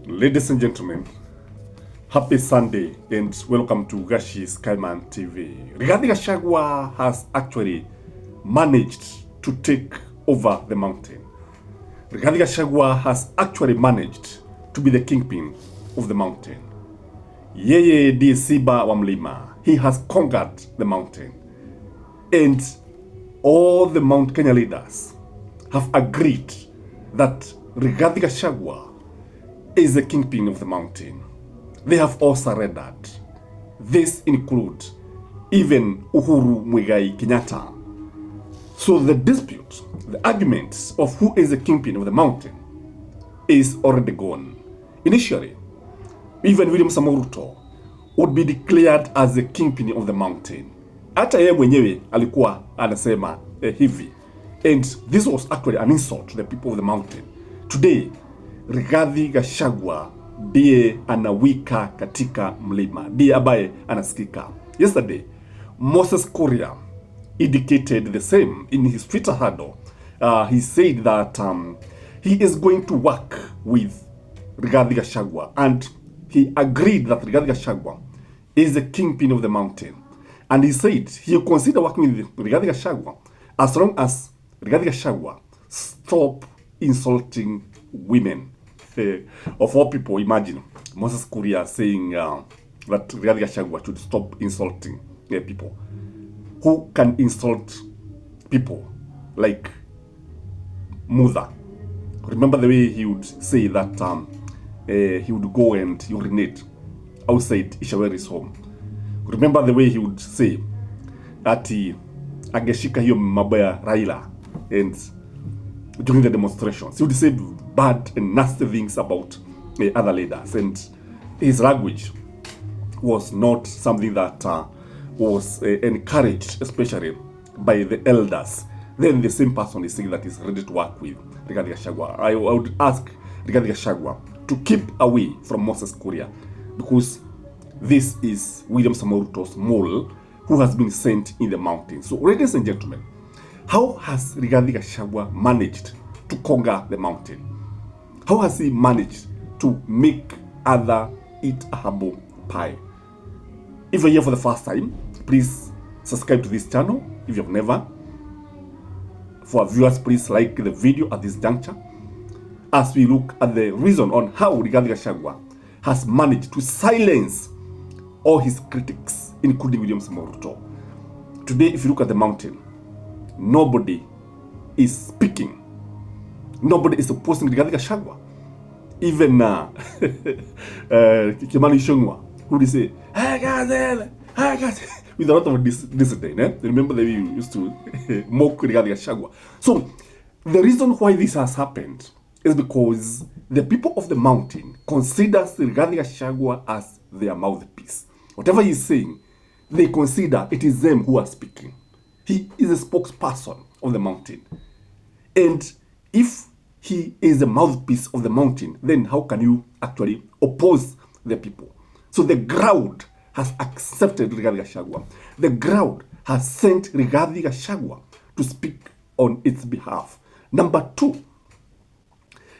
Ladies and gentlemen, happy Sunday and welcome to Gashi's Kaiman TV. Rigathi Gachagua has actually managed to take over the mountain. Rigathi Gachagua has actually managed to be the kingpin of the mountain. Yeye ndiye Simba wa mlima. He has conquered the mountain. And all the Mount Kenya leaders have agreed that Rigathi Gachagua is the kingpin of the mountain. They have all surrendered. This includes even Uhuru Muigai Kenyatta. So the dispute, the arguments of who is the kingpin of the mountain is already gone. Initially, even William Samoei Ruto would be declared as the kingpin of the mountain. Hata yeye mwenyewe alikuwa anasema hivi. And this was actually an insult to the people of the mountain. Today, Rigathi Gachagua ndiye anawika katika mlima, ndiye ambaye anasikika. Yesterday, Moses Kuria indicated the same in his Twitter handle. He said that he is going to work with Rigathi Gachagua, and he agreed that Rigathi Gachagua is the kingpin of the mountain. And he said he will consider working with Rigathi Gachagua as long as Rigathi Gachagua stop insulting women. Of all people, imagine Moses Kuria saying that Rigathi Gachagua should stop insulting people. Who can insult people like Mutha? Remember the way he would say that he would go and urinate outside Ishaweri's home. Remember the way he would say ati angeshika hiyo mambo ya Raila and during the demonstrations he would say bad and nasty things about other leaders, and his language was not something that was encouraged, especially by the elders. Then the same person is saying that he's ready to work with Rigathi Gachagua. I would ask Rigathi Gachagua to keep away from Moses Kuria, because this is William Samoei Ruto's mole who has been sent in the mountain. So, ladies and gentlemen, how has Rigathi Gachagua managed to conquer the mountain? How has he managed to make other eat a humble pie? If you're here for the first time, please subscribe to this channel if you've never. For our viewers, please like the video at this juncture as we look at the reason on how Rigathi Gachagua has managed to silence all his critics, including William Samoei Ruto. Today, if you look at the mountain, nobody is speaking. Nobody is opposing Rigathi Gachagua. Even Kimani Ichung'wah, who they say, hey guys, with a lot of disdain. Remember that we used to mock Rigathi Gachagua. So the reason why this has happened is because the people of the mountain considers Rigathi Gachagua as their mouthpiece. Whatever he's saying, they consider it is them who are speaking. He is a spokesperson of the mountain. And if he is the mouthpiece of the mountain, then how can you actually oppose the people? So the crowd has accepted Rigathi Gachagua. The crowd has sent Rigathi Gachagua to speak on its behalf. Number two,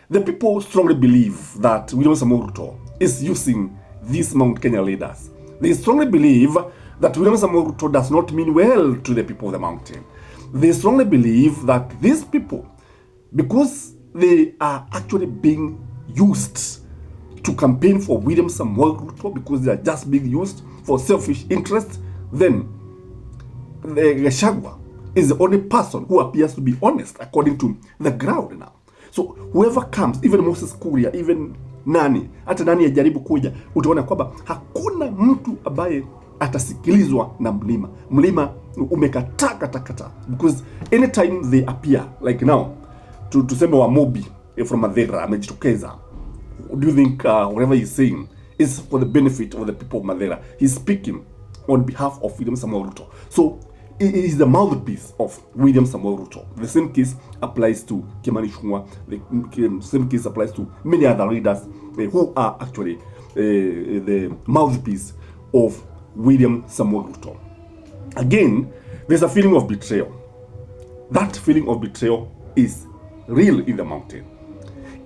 the people strongly believe that William Samoei Ruto is using these Mount Kenya leaders. They strongly believe that William Samoei Ruto does not mean well to the people of the mountain. They strongly believe that these people, because they are actually being used to campaign for William Samoei Ruto, because they are just being used for selfish interests, then Gachagua is the only person who appears to be honest according to the crowd now. So whoever comes, even Moses Kuria, even hata nani ajaribu kuja, utaona kwamba hakuna mtu ambaye atasikilizwa na mlima. Mlima umekataa katakata, because anytime they appear, like now, tuseme wa Mobi from Mathera amejitokeza. Do you think whatever he's saying is for the benefit of the people of Mathera? He's speaking on behalf of William Samoei Ruto. So it is the mouthpiece of William Samoei Ruto. The same case applies to Kimani Ichung'wah. The same case applies to many other leaders who are actually the mouthpiece of William Samoei Ruto. Again, there's a feeling of betrayal. That feeling of betrayal is real in the mountain.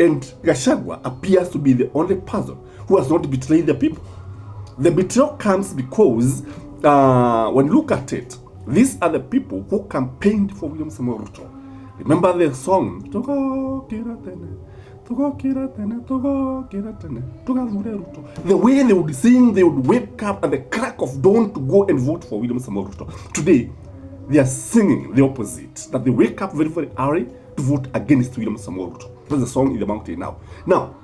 And Gachagua appears to be the only person who has not betrayed the people. The betrayal comes because when you look at it, these are the people who campaigned for William Samoei Ruto. Remember the song, the way they would sing, they would wake up at the crack of dawn to go and vote for William Samoei Ruto. Today, they are singing the opposite, that they wake up very, very early to vote against William Samoei Ruto. That's the song in the mountain now. Now,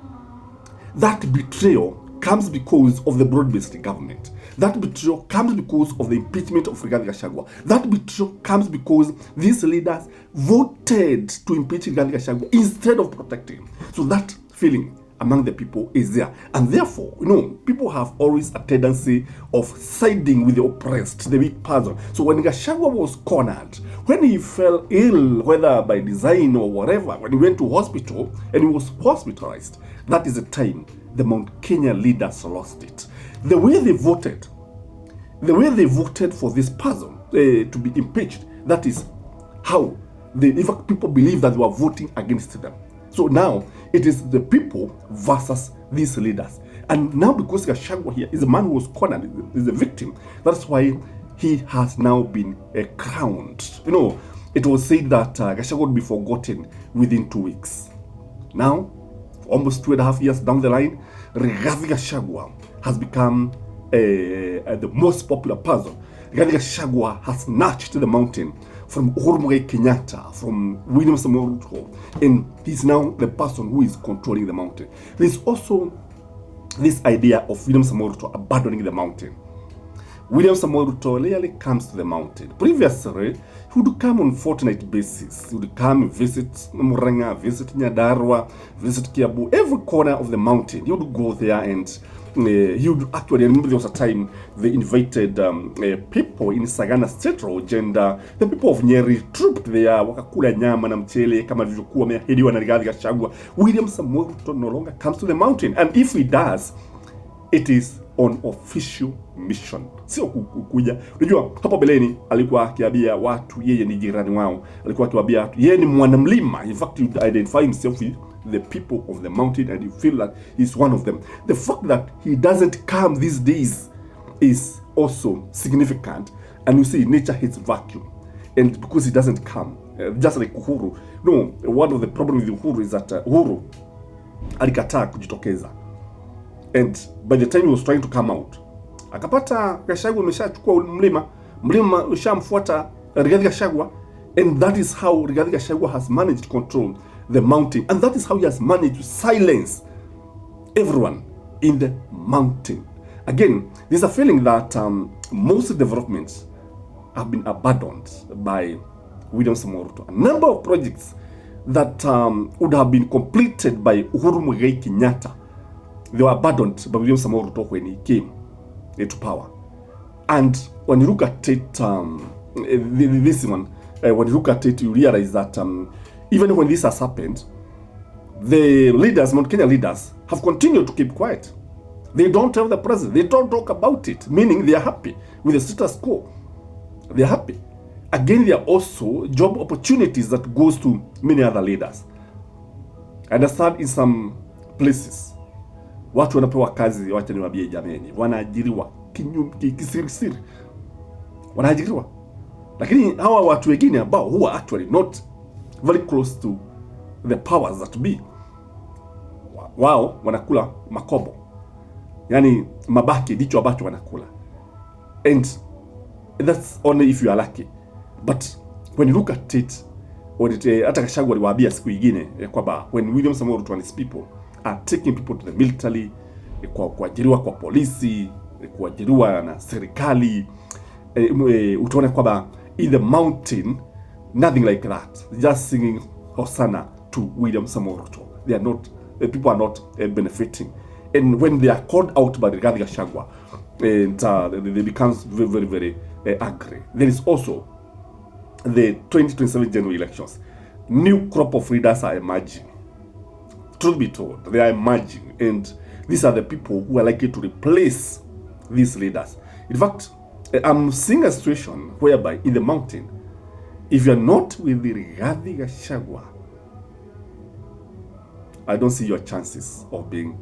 that betrayal comes because of the broad-based government. That betrayal comes because of the impeachment of Rigathi Gachagua. That betrayal comes because these leaders voted to impeach Rigathi Gachagua instead of protecting him. So that feeling among the people is there. And therefore, people have always a tendency of siding with the oppressed, the weak person. So when Gachagua was cornered, when he fell ill, whether by design or whatever, when he went to hospital and he was hospitalized, that is the time the Mount Kenya leaders lost it. The way they voted for this person to be impeached, that is how people believe that they were voting against them. So now it is the people versus these leaders. And now because Gachagua here is a man who was cornered, is a victim, that's why he has now been crowned. It was said that Gachagua would be forgotten within 2 weeks. Now, almost 2.5 years down the line, Rigathi Gachagua has become the most popular person. Rigathi Gachagua has snatched the mountain from Uhuru Muigai Kenyatta, from William Samoei Ruto, and he's now the person who is controlling the mountain. There's also this idea of William Samoei Ruto abandoning the mountain. William Samoei Ruto rarely comes to the mountain. Previously, he would come on fortnight basis. He would come visit Murang'a, visit Nyandarua, visit Kiambu, every corner of the mountain. He would go there and he would actually, I remember there was a time they invited people in Sagana State Road, and the people of Nyeri trooped there, wakakula nyama na mchele kama vilivyokuwa wameahidiwa na Rigathi Gachagua. William Samoei Ruto no longer comes to the mountain, and if he does, it is on official mission, sio kukuja. Unajua hapo beleni alikuwa akiambia watu yeye ni jirani wao, alikuwa akiwaambia watu yeye ni mwanamlima. In fact, he identify himself with the people of the mountain, and you feel that he's one of them. The fact that he doesn't come these days is also significant, and you see nature hates vacuum, and because he doesn't come, just like Uhuru. One of the problems with Uhuru is that Uhuru alikataa kujitokeza, and by the time he was trying to come out, akapata Gachagua ameshachukua mlima ushamfuata Rigathi Gachagua, and that is how Rigathi Gachagua has managed to control the mountain, and that is how he has managed to silence everyone in the mountain. Again, there's a feeling that most developments have been abandoned by William Samoei Ruto. A number of projects that would have been completed by Uhuru Muigai Kenyatta, they were abandoned by William Samoei Ruto when he came into power. And when you look at it, this one, when you look at it, you realize that even when this has happened, the leaders, Mount Kenya leaders, have continued to keep quiet. They don't tell the president. They don't talk about it, meaning they are happy with the status quo. They are happy. Again, there are also job opportunities that goes to many other leaders. I understand in some places, watu wanapewa kazi, wacha niwaambie jameni, wanaajiriwa kisirisiri. Wanaajiriwa. Lakini hawa watu wengine ambao who are actually not very close to the powers that be, wao wanakula makobo, yani mabaki ndicho ambacho wanakula, and that's only if you are lucky. But when you look at it, hata Gachagua aliwaambia siku nyingine kwamba when William Samoei Ruto and his people are taking people to the military, kuajiriwa kwa polisi, kuajiriwa na serikali, utaona kwamba in the mountain nothing like that. Just singing Hosanna to William Samoei Ruto. They are not, people are not benefiting. And when they are called out by Rigathi Gachagua, and they become very, very, very angry. There is also the 2027 general elections. New crop of leaders are emerging. Truth be told, they are emerging, and these are the people who are likely to replace these leaders. In fact, I'm seeing a situation whereby in the mountain, if you're not with the Rigathi Gachagua, I don't see your chances of being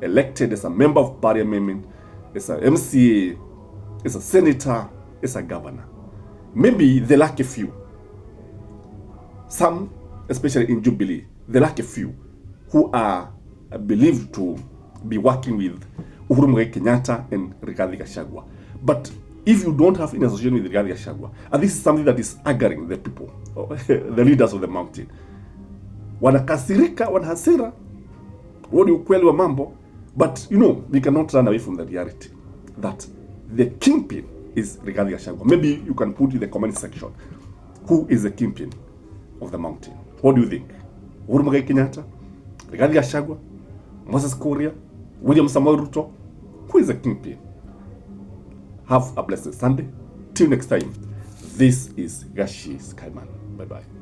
elected as a member of parliament, as a MCA, as a senator, as a governor. Maybe they lack a few. Some, especially in Jubilee, they lack a few who are believed to be working with Uhuru Muigai Kenyatta and Rigathi Gachagua. But if you don't have any association with Rigathi Gachagua, and this is something that is angering the people, the leaders of the mountain, wanakasirika, wanahasira, huo ni ukweli wa mambo. But you know, we cannot run away from the reality that the kingpin is Rigathi Gachagua. Maybe you can put in the comment section, who is the kingpin of the mountain? What do you think? Uhuru Muigai Kenyatta, Rigathi Gachagua, Moses Kuria, William Samoei Ruto? Who is the kingpin? Have a blessed Sunday. Till next time, this is Gashi Skyman. Bye-bye.